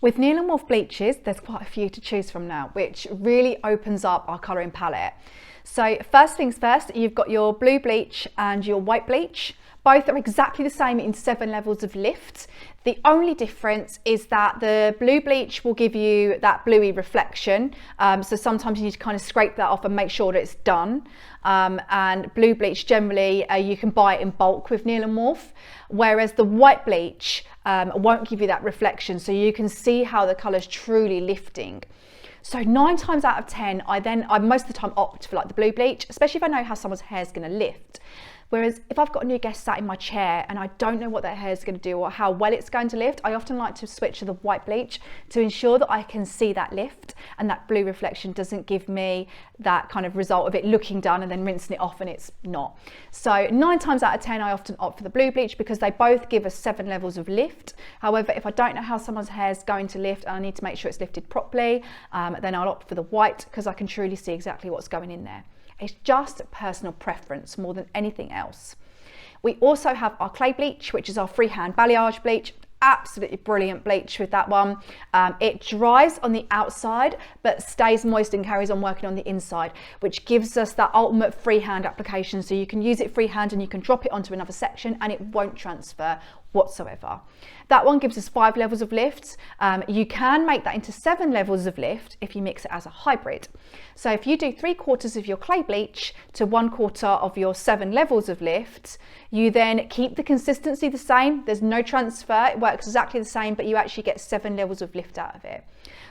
With Neal Wolf bleaches, there's quite a few to choose from now, which really opens up our colouring palette. So first things first, you've got your blue bleach and your white bleach. Both are exactly the same in 7 levels of lift. The only difference is that the blue bleach will give you that bluey reflection. So sometimes you need to kind of scrape that off and make sure that it's done. And blue bleach generally, you can buy it in bulk with Neal Wolf, whereas the white bleach won't give you that reflection. So you can see how the colour's truly lifting. So 9 times out of 10, I most of the time opt for like the blue bleach, especially if I know how someone's hair is going to lift. Whereas if I've got a new guest sat in my chair and I don't know what their hair is going to do or how well it's going to lift, I often like to switch to the white bleach to ensure that I can see that lift and that blue reflection doesn't give me that kind of result of it looking done and then rinsing it off and it's not. So 9 times out of 10, I often opt for the blue bleach because they both give us 7 levels of lift. However, if I don't know how someone's hair is going to lift and I need to make sure it's lifted properly, then I'll opt for the white because I can truly see exactly what's going in there. It's just personal preference more than anything else. We also have our clay bleach, which is our freehand balayage bleach. Absolutely brilliant bleach with that one. It dries on the outside but stays moist and carries on working on the inside, which gives us that ultimate freehand application. So you can use it freehand and you can drop it onto another section and it won't transfer whatsoever. That one gives us 5 levels of lift. You can make that into 7 levels of lift if you mix it as a hybrid. So if you do 3/4 of your clay bleach to 1/4 of your 7 levels of lift, you then keep the consistency the same. There's no transfer, it works exactly the same, but you actually get 7 levels of lift out of it.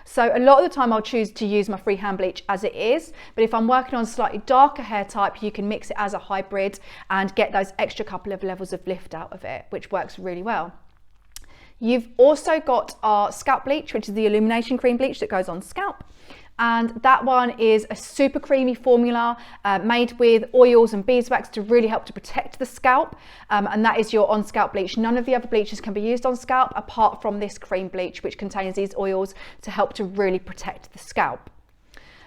So a lot of the time I'll choose to use my freehand bleach as it is, but if I'm working on a slightly darker hair type, you can mix it as a hybrid and get those extra couple of levels of lift out of it, which works really well. You've also got our scalp bleach, which is the Illumination cream bleach that goes on scalp. And that one is a super creamy formula made with oils and beeswax to really help to protect the scalp. And that is your on scalp bleach. None of the other bleaches can be used on scalp apart from this cream bleach, which contains these oils to help to really protect the scalp.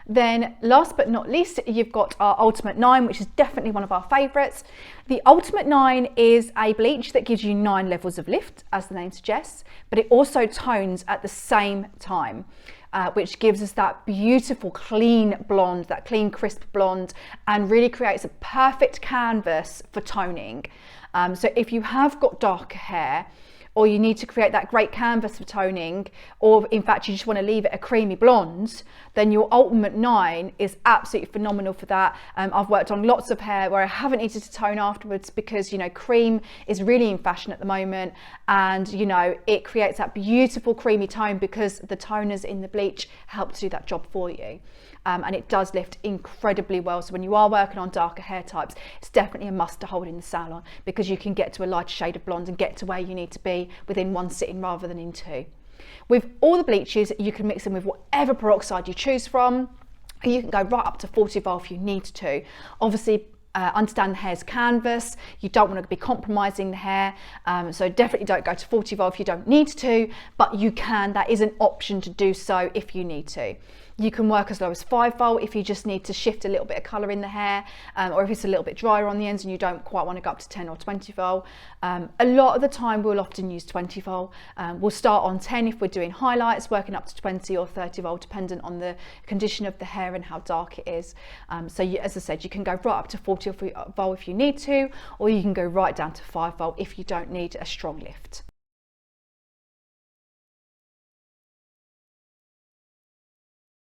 Then last but not least, you've got our Ultimate 9, which is definitely one of our favourites. The Ultimate 9 is a bleach that gives you 9 levels of lift, as the name suggests, but it also tones at the same time, which gives us that beautiful clean blonde, that clean crisp blonde, and really creates a perfect canvas for toning. So if you have got darker hair, or you need to create that great canvas for toning, or in fact you just want to leave it a creamy blonde, then your Ultimate 9 is absolutely phenomenal for that. I've worked on lots of hair where I haven't needed to tone afterwards because, you know, cream is really in fashion at the moment, and you know, it creates that beautiful creamy tone because the toners in the bleach help to do that job for you. And it does lift incredibly well. So when you are working on darker hair types, it's definitely a must to hold in the salon because you can get to a lighter shade of blonde and get to where you need to be within 1 sitting rather than in 2. With all the bleaches, you can mix them with whatever peroxide you choose from. You can go right up to 40 vol if you need to. Obviously, understand the hair's canvas. You don't want to be compromising the hair, so definitely don't go to 40 vol if you don't need to, but you can. That is an option to do so if you need to. You can work as low as 5 volt if you just need to shift a little bit of colour in the hair, or if it's a little bit drier on the ends and you don't quite want to go up to 10 or 20 volt. A lot of the time we'll often use 20 volt. We'll start on 10 if we're doing highlights, working up to 20 or 30 volt dependent on the condition of the hair and how dark it is. So you, as I said, you can go right up to 40 volt if you need to, or you can go right down to 5 volt if you don't need a strong lift.